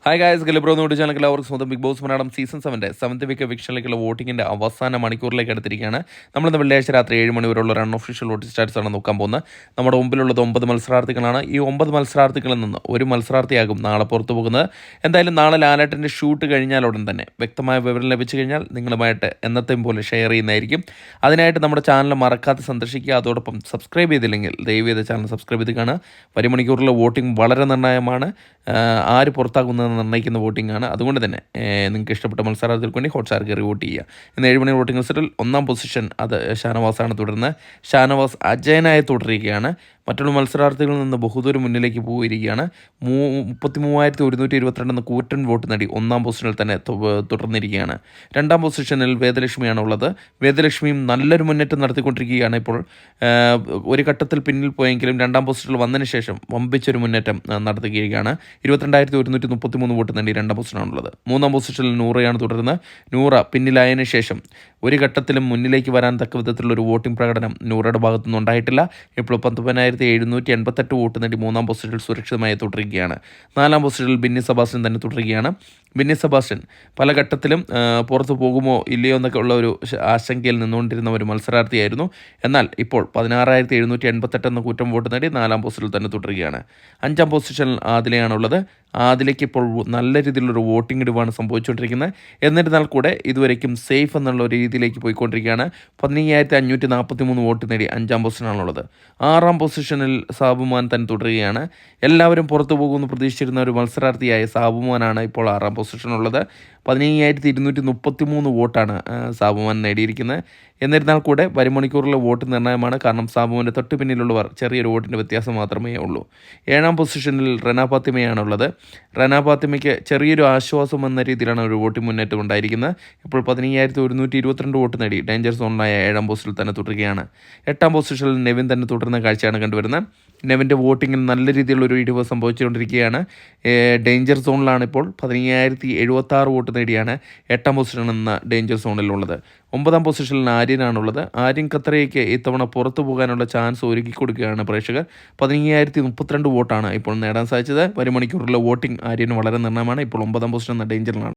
Hi guys, ഗലിബ്രോ നോട്ട് channel എല്ലാവർക്കും സ്വന്തം Bigg Boss Malayalam season 7 seventh week എവിക്ഷനിലേക്കുള്ള വോട്ടിങ്ങിൻ്റെ അവസാന മണിക്കൂറിലേക്ക് എടുത്തിരിക്കുകയാണ്. നമ്മളിന്ന് വെള്ളിയാഴ്ച രാത്രി 7 മണി വരെയുള്ള ഒരു അൺഒഫീഷ്യൽ വോട്ടിംഗ് സ്റ്റാറ്റസ് ആണ് നോക്കാൻ പോകുന്നത്. നമ്മുടെ മുമ്പിലുള്ളത് 9 മത്സരാർത്ഥികളാണ്. ഈ 9 മത്സരാർത്ഥികളിൽ നിന്ന് ഒരു മത്സരാർത്ഥിയാകും നാളെ പുറത്തു പോകുന്നത്. എന്തായാലും നാളെ ലാലേട്ടൻ്റെ ഷൂട്ട് കഴിഞ്ഞാൽ ഉടൻ തന്നെ വ്യക്തമായ വിവരം ലഭിച്ചു കഴിഞ്ഞാൽ നിങ്ങളുമായിട്ട് എന്നത്തെയും പോലെ ഷെയർ ചെയ്യുന്നതായിരിക്കും. അതിനായിട്ട് നമ്മുടെ ചാനൽ മറക്കാതെ സന്ദർശിക്കുക. അതോടൊപ്പം സബ്സ്ക്രൈബ് ചെയ്തില്ലെങ്കിൽ ദയവ് ചെയ്ത് ചാനൽ സബ്സ്ക്രൈബ് ചെയ്ത് കാണുക. മണിക്കൂറിലെ വോട്ടിംഗ് വളരെ നിർണായകമാണ്. ആര് പുറത്താകുന്നത് നിർണ്ണയിക്കുന്ന വോട്ടിംഗ് ആണ്. അതുകൊണ്ട് തന്നെ നിങ്ങൾക്ക് ഇഷ്ടപ്പെട്ട മത്സരാർത്ഥികൾക്ക് വേണ്ടി ഹോട്ട്സ്റ്റാർ കയറി വോട്ട് ചെയ്യുക. ഇന്ന് 7 മണി വോട്ടിംഗ് റിസൾട്ടിൽ 1-ാം പൊസിഷൻ അത് ഷാനവാസാണ് തുടരുന്നത്. ഷാനവാസ് അജയനായി തുടരുകയാണ്. മറ്റുള്ള മത്സരാർത്ഥികളിൽ നിന്ന് ബഹുദൂരം മുന്നിലേക്ക് പോയിരിക്കുകയാണ്. 33,122 എന്ന കൂറ്റൻ വോട്ട് നേടി 1-ാം പൊസിഷനിൽ തന്നെ തുടർന്നിരിക്കുകയാണ്. 2-ാം പൊസിഷനിൽ വേദലക്ഷ്മിയാണ് ഉള്ളത്. വേദലക്ഷ്മിയും നല്ലൊരു മുന്നേറ്റം നടത്തിക്കൊണ്ടിരിക്കുകയാണ്. ഇപ്പോൾ ഒരു ഘട്ടത്തിൽ പിന്നിൽ പോയെങ്കിലും 2-ാം പൊസിഷനിൽ വന്നതിന് ശേഷം വമ്പിച്ചൊരു മുന്നേറ്റം നടത്തുകയാണ്. 22,133 വോട്ട് നേടി 2-ാം പൊസിഷനാണുള്ളത്. 3-ാം പൊസിഷനിൽ നൂറയാണ് തുടരുന്നത്. നൂറ പിന്നിലായതിനു ശേഷം ഒരു ഘട്ടത്തിലും മുന്നിലേക്ക് വരാൻ തക്ക വിധത്തിലുള്ള ഒരു വോട്ടിംഗ് പ്രകടനം നൂറയുടെ ഭാഗത്തുനിന്ന് ഉണ്ടായിട്ടില്ല. ഇപ്പോൾ 19,788 വോട്ട് നേടി 3-ാം പൊസിഷനിൽ സുരക്ഷിതമായി തുടരുകയാണ്. 4-ാം പൊസിഷനിൽ ബിന്നി സെബാസ്റ്റ്യൻ തന്നെ തുടരുകയാണ്. ബിന്നി സെബാസ്റ്റ്യൻ പല ഘട്ടത്തിലും പുറത്തു പോകുമോ ഇല്ലയോ എന്നൊക്കെ ഉള്ള ഒരു ആശങ്കയിൽ നിന്നുകൊണ്ടിരുന്ന ഒരു മത്സരാർത്ഥിയായിരുന്നു. എന്നാൽ ഇപ്പോൾ 16,788 എന്ന കൂറ്റം വോട്ട് നേടി 4-ാം പൊസിഷനിൽ തന്നെ തുടരുകയാണ്. 5-ാം പൊസിഷനിൽ ആദിലയാണുള്ളത്. ആദിലേക്ക് ഇപ്പോൾ നല്ല രീതിയിലുള്ളൊരു വോട്ടിംഗ് ഇടിവാണ് സംഭവിച്ചുകൊണ്ടിരിക്കുന്നത്. എന്നിരുന്നാൽ കൂടെ ഇതുവരേക്കും സേഫ് എന്നുള്ള ഒരു രീതിയിലേക്ക് പോയിക്കൊണ്ടിരിക്കുകയാണ്. 15,543 വോട്ട് നേടി 5-ാം പൊസിഷനാണുള്ളത്. 6-ാം പൊസിഷനിൽ സാബുമാൻ തന്നെ തുടരുകയാണ്. എല്ലാവരും പുറത്തു പോകുമെന്ന് പ്രതീക്ഷിച്ചിരുന്ന ഒരു മത്സരാർത്ഥിയായ സാബുമാനാണ് ഇപ്പോൾ 6-ാം പൊസിഷനുള്ളത്. 15,233 വോട്ടാണ് സാബുമാൻ നേടിയിരിക്കുന്നത്. എന്നിരുന്നാൽ കൂടെ മണിക്കൂറിലെ വോട്ട് നിർണ്ണയമാണ്. കാരണം സാബുവിൻ്റെ തൊട്ട് പിന്നിലുള്ളവർ ചെറിയൊരു വോട്ടിൻ്റെ വ്യത്യാസം മാത്രമേ ഉള്ളൂ. 7-ാം പൊസിഷനിൽ റന ഫാത്തിമയാണുള്ളത്. റന ഫാത്തിമയ്ക്ക് ചെറിയൊരു ആശ്വാസം എന്ന രീതിയിലാണ് ഒരു വോട്ടിംഗ് മുന്നേറ്റം ഉണ്ടായിരിക്കുന്നത്. ഇപ്പോൾ 15,122 വോട്ട് നേടി ഡേഞ്ചർ സോണിലായ 7-ാം പൊസിഷനിൽ തന്നെ തുടരുകയാണ്. 8-ാം പൊസിഷനിൽ നെവിൻ തന്നെ തുടരുന്ന കാഴ്ചയാണ് കണ്ടുവരുന്നത്. നെവിൻ്റെ വോട്ടിങ്ങിൽ നല്ല രീതിയിലുള്ളൊരു ഇടിവ് സംഭവിച്ചുകൊണ്ടിരിക്കുകയാണ്. ഡേഞ്ചർ സോണിലാണ് ഇപ്പോൾ 15,076 വോട്ട് നേടിയാണ് 8-ാം പൊസിഷനിൽ നിന്ന് ഡേഞ്ചർ സോണിലുള്ളത്. 9-ാം പൊസിഷനിൽ ആര്യനാണുള്ളത്. ആര്യൻ ഖത്തറയ്ക്ക് ഇത്തവണ പുറത്തു പോകാനുള്ള ചാൻസ് ഒരുക്കി കൊടുക്കുകയാണ് പ്രേക്ഷകർ. 15,032 വോട്ടാണ് ഇപ്പോൾ നേടാൻ സാധിച്ചത്. മണിക്കൂറിലെ വോട്ടിംഗ് ആര്യന് വളരെ നിർണ്ണയമാണ്. ഇപ്പോൾ 9-ാം പൊസിഷൻ എന്ന ഡേഞ്ചറിലാണ്.